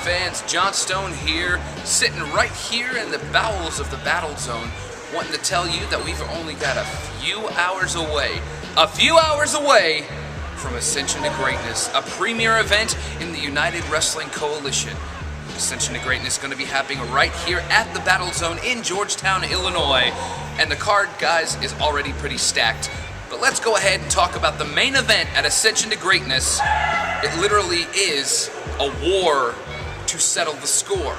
fans? John Stone here, sitting right here in the bowels of the Battle Zone, wanting to tell you that we've only got a few hours away from Ascension to Greatness, a premier event in the United Wrestling Coalition. Ascension to Greatness is going to be happening right here at the Battle Zone in Georgetown, Illinois. And the card, guys, is already pretty stacked. But let's go ahead and talk about the main event at Ascension to Greatness. It literally is a war to settle the score.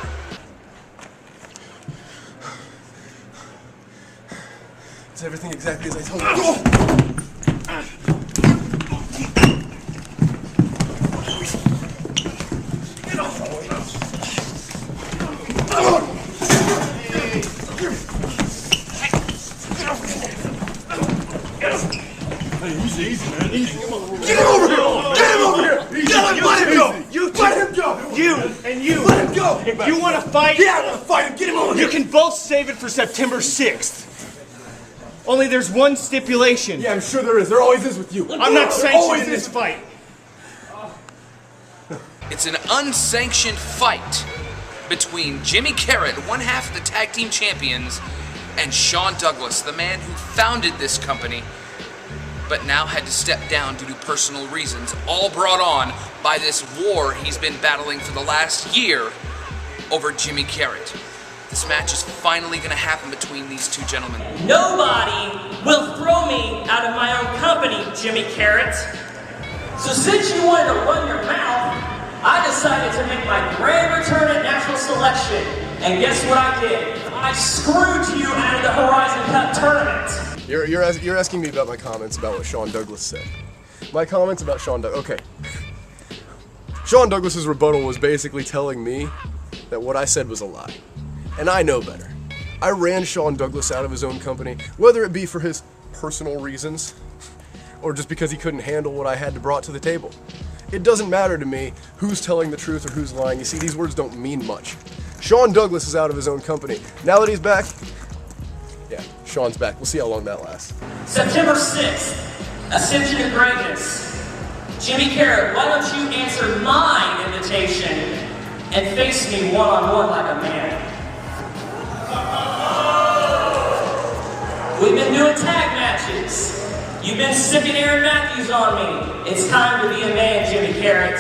It's everything exactly as I told you. Easy, man. Easy. Come on. Get him over here! Get him over here! Let him go! You let him go! You and you. Let him go! You want to fight? Yeah, I want to fight him. Get him over here! You can both save it for September 6th. Only there's one stipulation. Yeah, I'm sure there is. There always is with you. I'm not sanctioned in this fight. It's an unsanctioned fight between Jimmy Karryt, one half of the tag team champions, and Shawn Douglaz, the man who founded this company, but now had to step down due to personal reasons, all brought on by this war he's been battling for the last year over Jimmy Karryt. This match is finally going to happen between these two gentlemen. Nobody will throw me out of my own company, Jimmy Karryt. So since you wanted to run your mouth, I decided to make my grand return at National Selection. And guess what I did? I screwed you out of the Horizon Cup tournament. You're asking me about my comments about what Shawn Douglaz said. My comments about Shawn Douglaz. Okay. Shawn Douglas's rebuttal was basically telling me that what I said was a lie. And I know better. I ran Shawn Douglaz out of his own company, whether it be for his personal reasons or just because he couldn't handle what I had to brought to the table. It doesn't matter to me who's telling the truth or who's lying. You see, these words don't mean much. Shawn Douglaz is out of his own company. Now that he's back, yeah, Shawn's back. We'll see how long that lasts. September 6th, Ascension to Greatness. Jimmy Karryt, why don't you answer my invitation and face me one-on-one like a man? We've been doing tag matches. You've been sicking Aaron Matthews on me. It's time to be a man, Jimmy Karryt.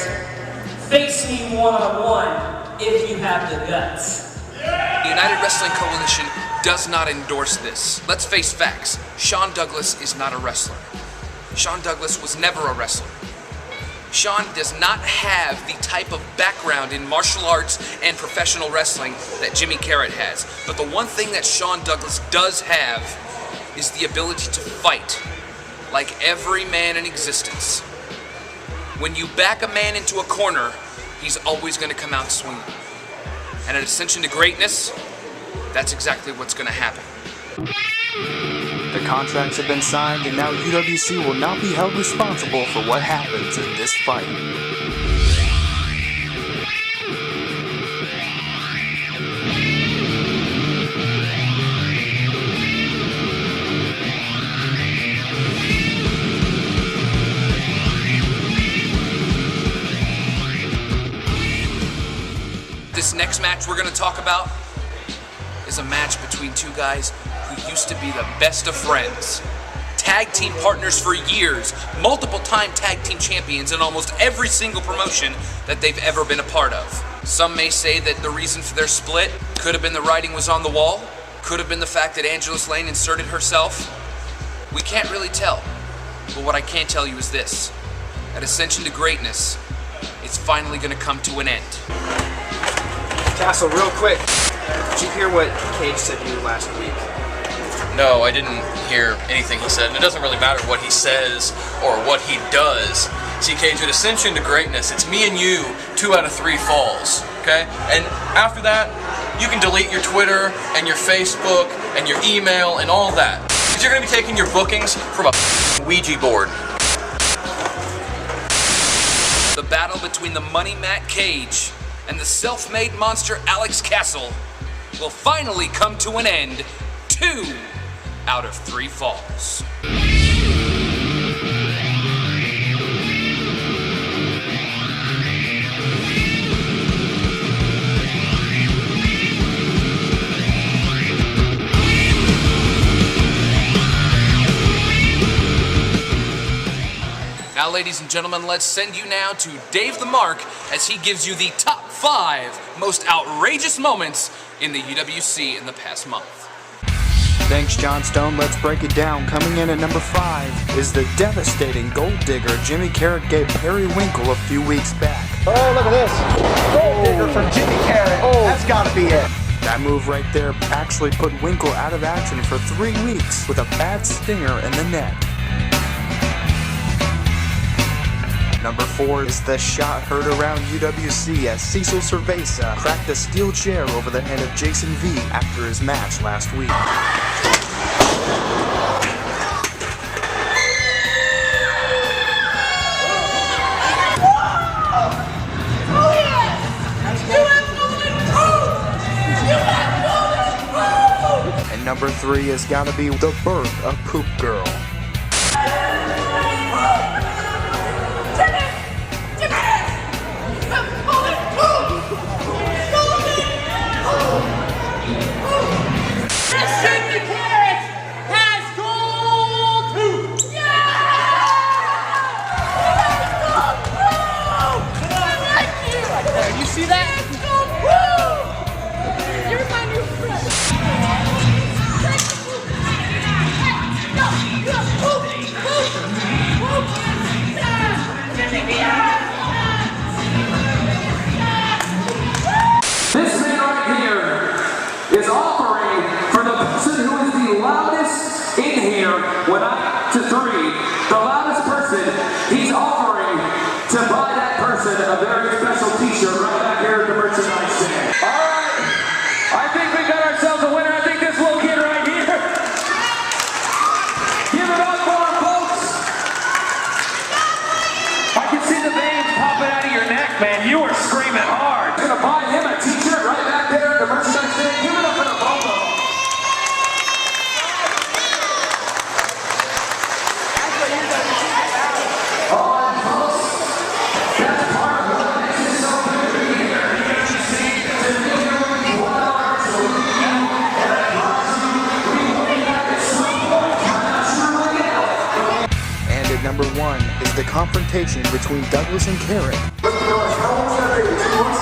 Face me one-on-one if you have the guts. The United Wrestling Coalition does not endorse this. Let's face facts. Shawn Douglaz is not a wrestler. Shawn Douglaz was never a wrestler. Shawn does not have the type of background in martial arts and professional wrestling that Jimmy Karryt has. But the one thing that Shawn Douglaz does have is the ability to fight like every man in existence. When you back a man into a corner, he's always going to come out swinging. And at Ascension to Greatness, that's exactly what's going to happen. The contracts have been signed, and now UWC will not be held responsible for what happens in this fight. This next match we're going to talk about is a match between two guys who used to be the best of friends. Tag team partners for years, multiple time tag team champions in almost every single promotion that they've ever been a part of. Some may say that the reason for their split could have been the writing was on the wall, could have been the fact that Angelus Lane inserted herself. We can't really tell, but what I can tell you is this. At Ascension to Greatness, it's finally going to come to an end. Tassel, real quick, did you hear what Cage said to you last week? No, I didn't hear anything he said, and it doesn't really matter what he says or what he does. See, Cage, at Ascension to Greatness, it's me and you, 2 out of 3 falls, okay? And after that, you can delete your Twitter and your Facebook and your email and all that. Because you're going to be taking your bookings from a Ouija board. The battle between the Money Matt Cage and the self-made monster Alex Castle will finally come to an end. 2 out of 3 falls. Now, ladies and gentlemen, let's send you now to Dave the Mark as he gives you the top 5 most outrageous moments in the UWC in the past month. Thanks, John Stone. Let's break it down. Coming in at number 5 is the devastating gold digger Jimmy Karryt gave Periwinkle a few weeks back. Oh, look at this. Gold digger from Jimmy Karryt. Oh, that's gotta be it. That move right there actually put Winkle out of action for 3 weeks with a bad stinger in the neck. Number 4 is the shot heard around UWC as Cecil Cerveza cracked a steel chair over the head of Jason V after his match last week. And number 3 has got to be the birth of Poop Girl. See that? You're my new friend. This man right here is offering for the person who is the loudest in here when I to 3, the loudest person, he's offering to buy that person a very special t-shirt right back here at the merchandise stand. All right, I think we got ourselves a winner. I think this little kid right here. Give it up for our folks. I can see the veins popping out of your neck, man. You are screaming hard. Gonna buy him a t-shirt right back there at the merchandise stand. Give it up for the Bobo. Number 1 is the confrontation between Douglaz and Karryt. How long is that baby? 2 months?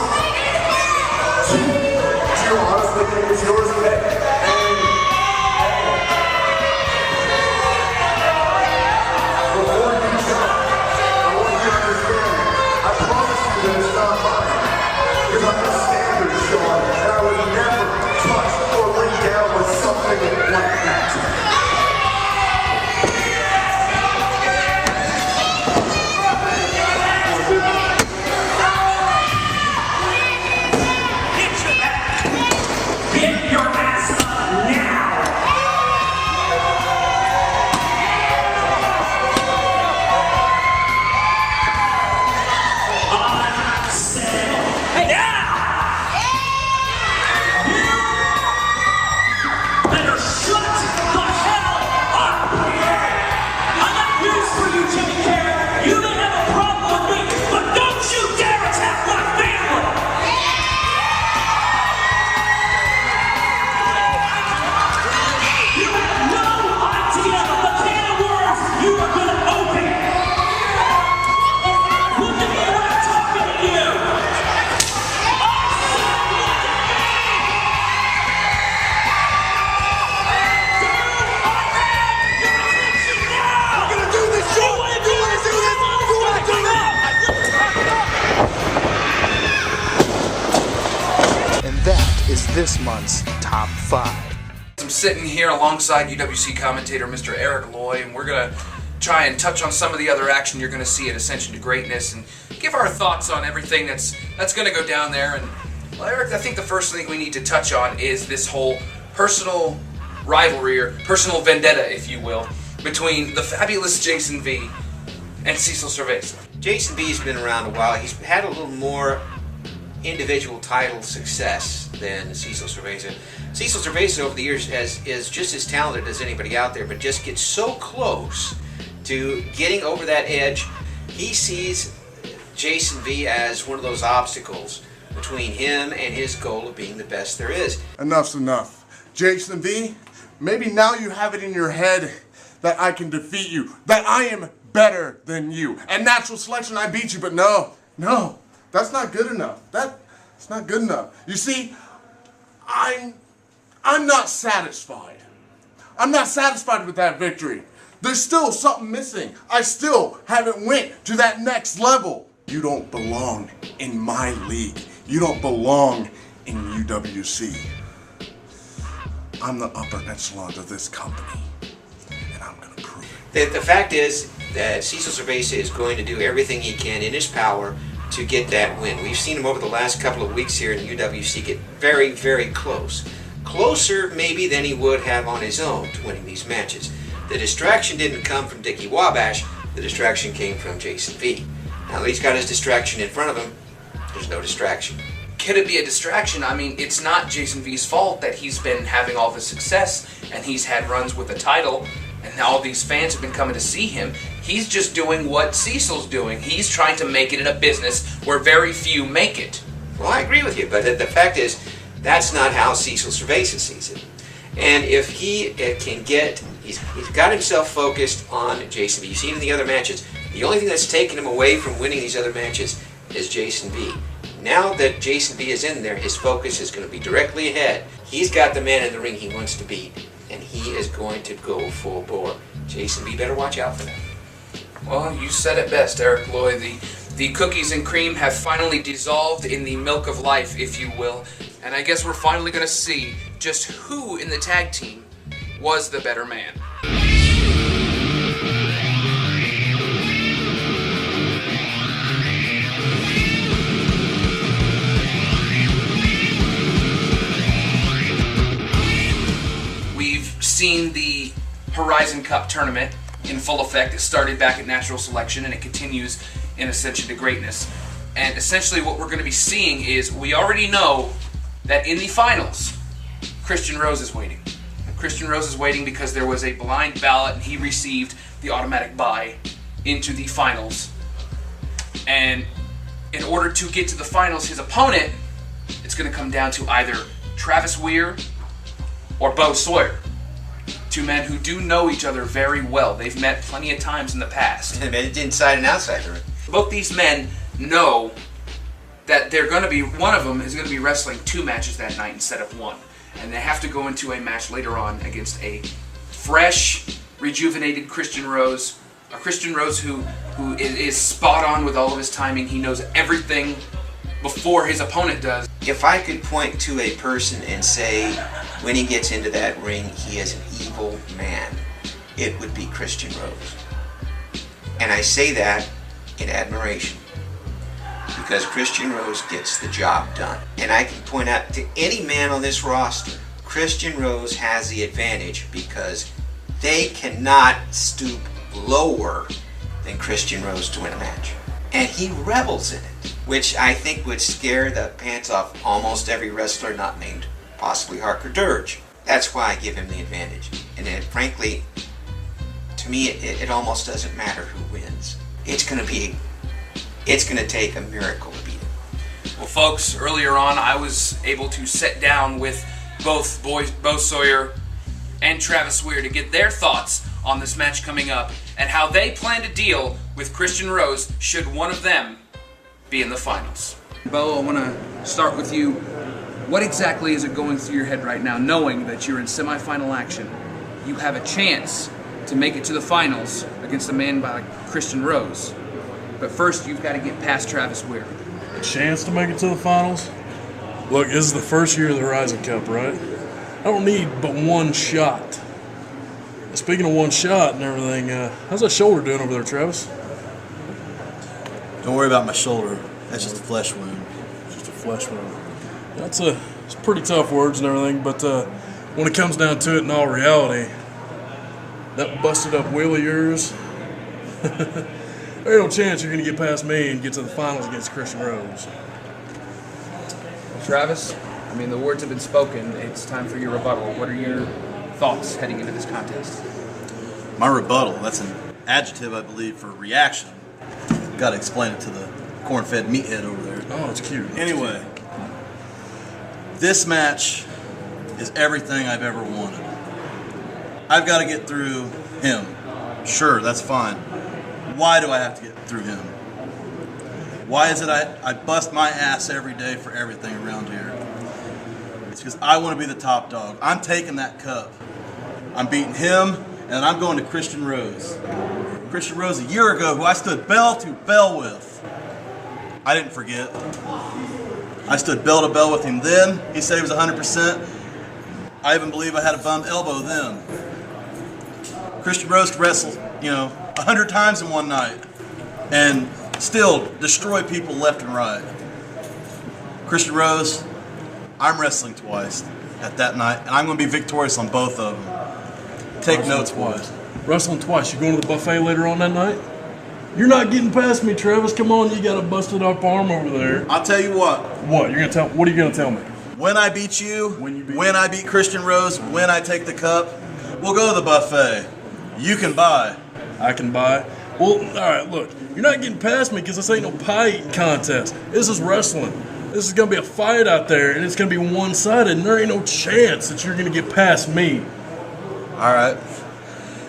2 honestly think it's yours today. Before you jump, I want you to understand, I promise you that it's not mine. Because I'm a standard, Shawn, and I would never touch or lay down with something like that. This month's top 5. I'm sitting here alongside UWC commentator Mr. Eric Loy, and we're going to try and touch on some of the other action you're going to see at Ascension to Greatness and give our thoughts on everything that's going to go down there. And well, Eric, I think the first thing we need to touch on is this whole personal rivalry, or personal vendetta, if you will, between the fabulous Jason V and Cecil Cerveza. Jason V's been around a while. He's had a little more individual title success than Cecil Cerveza. Cecil Cerveza over the years is just as talented as anybody out there, but just gets so close to getting over that edge. He sees Jason V as one of those obstacles between him and his goal of being the best there is. Enough's enough. Jason V, maybe now you have it in your head that I can defeat you, that I am better than you. And natural selection, I beat you, but no, that's not good enough. That's not good enough. You see, I'm not satisfied. I'm not satisfied with that victory. There's still something missing. I still haven't went to that next level. You don't belong in my league. You don't belong in UWC. I'm the upper echelon of this company, and I'm going to prove it. The fact is that Cecil Cerveza is going to do everything he can in his power to get that win. We've seen him over the last couple of weeks here in UWC get very, very close. Closer maybe than he would have on his own to winning these matches. The distraction didn't come from Dickie Wabash, the distraction came from Jason V. Now that he's got his distraction in front of him, there's no distraction. Could it be a distraction? I mean, it's not Jason V's fault that he's been having all this success and he's had runs with the title and all these fans have been coming to see him. He's just doing what Cecil's doing. He's trying to make it in a business where very few make it. Well, I agree with you, but the fact is, that's not how Cecil Cerveza sees it. And if he can get, he's got himself focused on Jason V. You've seen in the other matches, the only thing that's taken him away from winning these other matches is Jason V. Now that Jason V is in there, his focus is going to be directly ahead. He's got the man in the ring he wants to beat, and he is going to go full bore. Jason V better watch out for that. Well, you said it best, Eric Lloyd. The cookies and cream have finally dissolved in the milk of life, if you will. And I guess we're finally going to see just who in the tag team was the better man. We've seen the Horizon Cup tournament in full effect. It started back at Natural Selection and it continues in Ascension to Greatness. And essentially what we're going to be seeing is we already know that in the finals, Christian Rose is waiting. And Christian Rose is waiting because there was a blind ballot and he received the automatic bye into the finals. And in order to get to the finals, his opponent, it's going to come down to either Travis Weir or Sawyer. Two men who do know each other very well. They've met plenty of times in the past. And met inside and outside. Both these men know that they're going to be, one of them is going to be wrestling 2 matches that night instead of 1. And they have to go into a match later on against a fresh, rejuvenated Christian Rose. A Christian Rose who is spot on with all of his timing. He knows everything before his opponent does. If I could point to a person and say, when he gets into that ring, he is an evil man, it would be Christian Rose. And I say that in admiration, because Christian Rose gets the job done. And I can point out to any man on this roster, Christian Rose has the advantage because they cannot stoop lower than Christian Rose to win a match. And he revels in it, which I think would scare the pants off almost every wrestler not named possibly Harker Dirge. That's why I give him the advantage. And then, frankly, to me, it almost doesn't matter who wins. It's going to take a miracle to beat him. Well, folks, earlier on, I was able to sit down with both Sawyer and Travis Weir to get their thoughts on this match coming up and how they plan to deal with Christian Rose should one of them be in the finals. Bo, I want to start with you. What exactly is it going through your head right now, knowing that you're in semifinal action? You have a chance to make it to the finals against a man like Christian Rose. But first, you've got to get past Travis Weir. A chance to make it to the finals? Look, this is the first year of the Horizon Cup, right? I don't need but one shot. Speaking of one shot and everything, how's that shoulder doing over there, Travis? Don't worry about my shoulder. That's just a flesh wound. Just a flesh wound. It's pretty tough words and everything, but when it comes down to it in all reality, that busted up wheel of yours, there's no chance you're going to get past me and get to the finals against Christian Rose. Travis, I mean, the words have been spoken. It's time for your rebuttal. What are your thoughts heading into this contest? My rebuttal, that's an adjective, I believe, for reaction. Got to explain it to the corn-fed meathead over there. Oh, it's cute. Anyway, this match is everything I've ever wanted. I've got to get through him. Sure, that's fine. Why do I have to get through him? Why is it I bust my ass every day for everything around here? It's because I want to be the top dog. I'm taking that cup. I'm beating him, and I'm going to Christian Rose. Christian Rose a year ago, who I stood bell to bell with. I didn't forget. I stood bell to bell with him then. He said he was 100%. I even believe I had a bummed elbow then. Christian Rose could wrestle, 100 times in one night and still destroy people left and right. Christian Rose, I'm wrestling twice at that night, and I'm going to be victorious on both of them. Take notes, boys. Wrestling twice. You going to the buffet later on that night? You're not getting past me, Travis. Come on, you got a busted up arm over there. I'll tell you what. What? What are you gonna tell me? When I beat you, when I beat Christian Rose, when I take the cup, we'll go to the buffet. You can buy. I can buy. Well, all right. Look, you're not getting past me because this ain't no pie eating contest. This is wrestling. This is gonna be a fight out there, and it's gonna be one-sided, and there ain't no chance that you're gonna get past me. All right.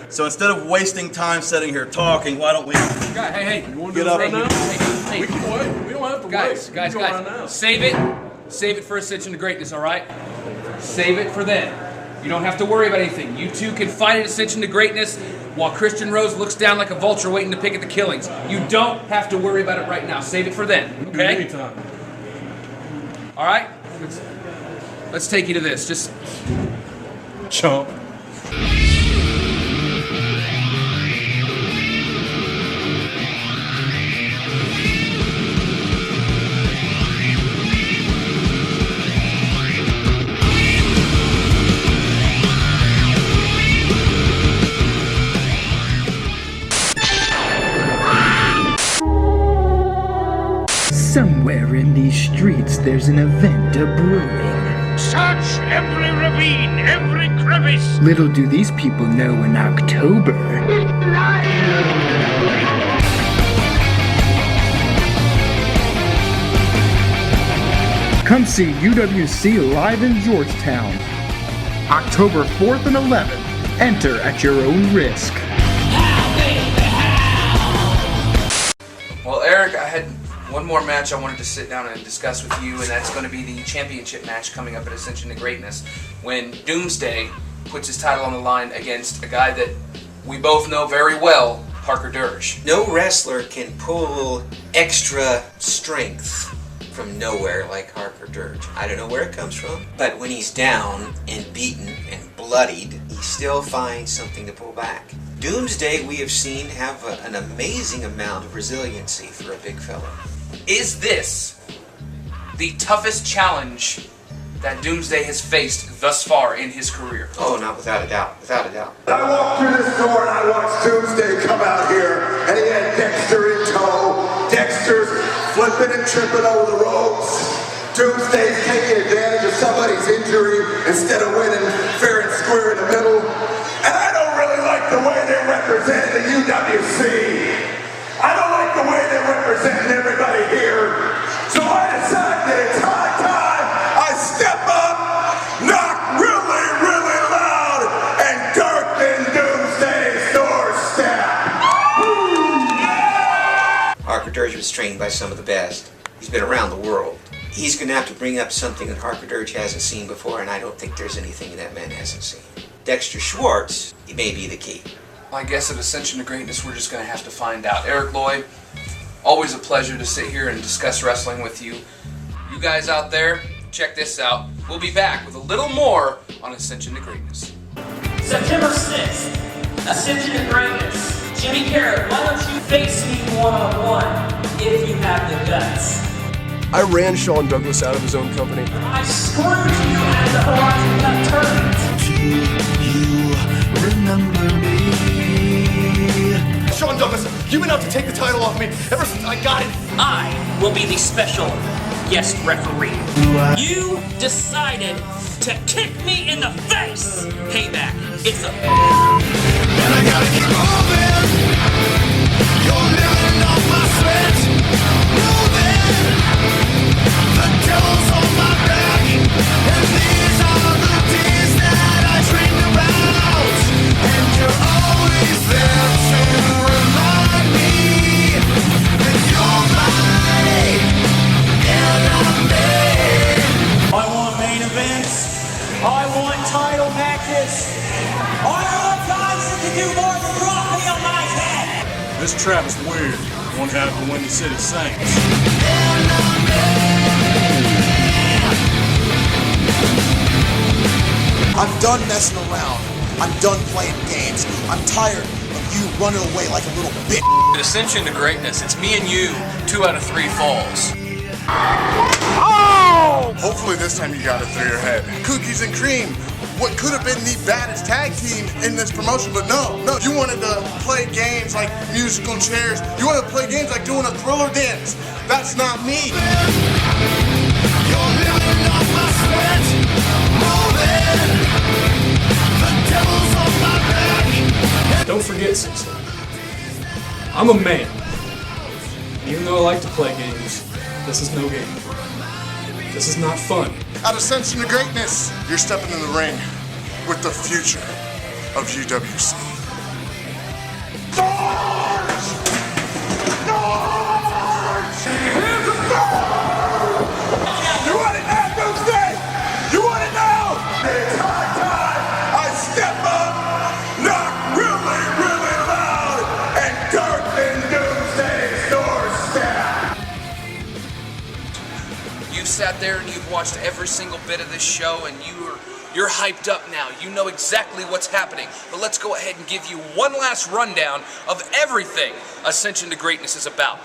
So instead of wasting time sitting here talking, why don't we... Hey, you want to get do up? this right now? Hey. We can wait. We don't have to guys, wait. Guys, we can go right now. Save it for Ascension to Greatness, all right? Save it for then. You don't have to worry about anything. You two can fight at Ascension to Greatness while Christian Rose looks down like a vulture waiting to pick at the killings. You don't have to worry about it right now. Save it for then, okay? Anytime. All right? Let's take you to this. Just chump. Somewhere in these streets, there's an event a-brewing. Search every ravine, every crevice. Little do these people know in October. Come see UWC live in Georgetown. October 4th and 11th. Enter at your own risk. Well, Eric, I had one more match I wanted to sit down and discuss with you, and that's going to be the championship match coming up at Ascension to Greatness, when Doomsday puts his title on the line against a guy that we both know very well, Harker Dirge. No wrestler can pull extra strength from nowhere like Harker Dirge. I don't know where it comes from, but when he's down and beaten and bloodied, he still finds something to pull back. Doomsday, we have seen, have an amazing amount of resiliency for a big fella. Is this the toughest challenge that Doomsday has faced thus far in his career? Oh, not without a doubt, without a doubt. I walked through this door and I watched Doomsday come out here, and he had Dexter in tow. Dexter's flipping and tripping over the ropes. Doomsday's taking advantage of somebody's injury instead of winning fair and square in the middle. And I don't really like the way they represent the UWC. I don't like the way they're representing everybody here. So I decided that it's high time I step up, knock really, really loud, and darken Doomsday's doorstep. Harker Dirge was trained by some of the best. He's been around the world. He's going to have to bring up something that Harker Dirge hasn't seen before, and I don't think there's anything that man hasn't seen. Dexter Schwartz, he may be the key. I guess at Ascension to Greatness, we're just going to have to find out. Eric Lloyd, always a pleasure to sit here and discuss wrestling with you. You guys out there, check this out. We'll be back with a little more on Ascension to Greatness. September 6th, Ascension to Greatness. Jimmy Karryt, why don't you face me one-on-one if you have the guts? I ran Shawn Douglas out of his own company. I screwed you at the Horizon Cup tournament. Do you remember me? Shawn Douglas, you've been out to take the title off me ever since I got it. I will be the special guest referee. You decided to kick me in the face. Payback. It's a... And I gotta keep moving. You're letting off my sweat. Moving. The devil's on my back. And these are the days that I dreamed about. And you're always there to remind me. do more than drop me on my head. This Travis Weir, one half of the Windy City Saints. I'm done messing around. I'm done playing games. I'm tired of you running away like a little bitch. Ascension to greatness. It's me and you, 2 out of 3 falls. Oh! Hopefully this time you got it through your head. Cookies and cream. What could have been the baddest tag team in this promotion, but no. You wanted to play games like musical chairs. You wanted to play games like doing a Thriller dance. That's not me. You're living off my sweat, moving. The devil's on my back. Don't forget, Cecil. I'm a man. Even though I like to play games, this is no game. This is not fun. At Ascension to greatness, you're stepping in the ring with the future of UWC. Dirge! Here's the Dirge! You want it now, Doomsday? You want it now? It's high time I step up, knock really, really loud, and dirt in Doomsday's doorstep. You've sat there and you've watched every single bit of this show, and you're hyped up now. You know exactly what's happening. But let's go ahead and give you one last rundown of everything Ascension to Greatness is about.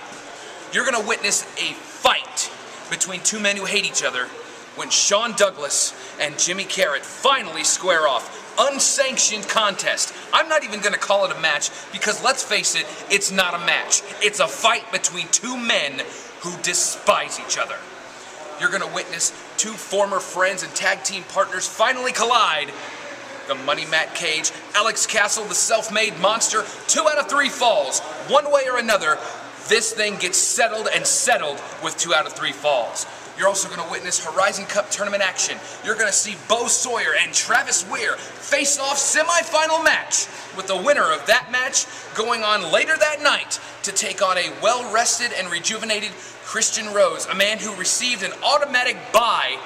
You're gonna witness a fight between two men who hate each other when Shawn Douglaz and Jimmy Karryt finally square off. Unsanctioned contest. I'm not even gonna call it a match because let's face it, it's not a match. It's a fight between two men who despise each other. You're gonna witness two former friends and tag team partners finally collide. The Money Matt Cage, Alex Castle, the self-made monster, 2 out of 3 falls. One way or another, this thing gets settled and settled with 2 out of 3 falls. You're also gonna witness Horizon Cup tournament action. You're gonna see Sawyer and Travis Weir face off semi-final match, with the winner of that match going on later that night to take on a well-rested and rejuvenated Christian Rose, a man who received an automatic bye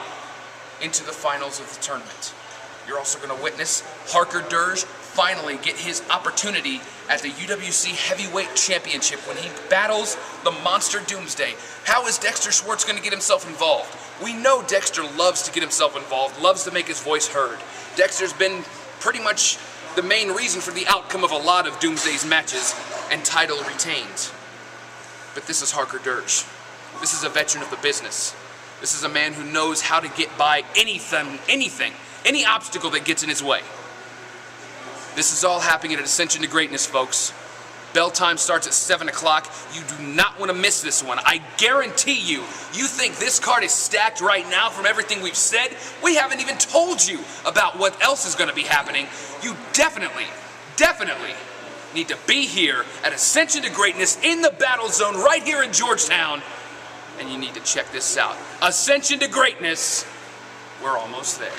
into the finals of the tournament. You're also going to witness Harker Dirge finally get his opportunity at the UWC Heavyweight Championship when he battles the monster Doomsday. How is Dexter Schwartz going to get himself involved? We know Dexter loves to get himself involved, loves to make his voice heard. Dexter's been pretty much the main reason for the outcome of a lot of Doomsday's matches and title retained. But this is Harker Dirge. This is a veteran of the business. This is a man who knows how to get by anything, any obstacle that gets in his way. This is all happening at Ascension to Greatness, folks. Bell time starts at 7 o'clock. You do not want to miss this one. I guarantee you, you think this card is stacked right now from everything we've said? We haven't even told you about what else is going to be happening. You definitely need to be here at Ascension to Greatness in the Battle Zone right here in Georgetown. And you need to check this out. Ascension to Greatness. We're almost there.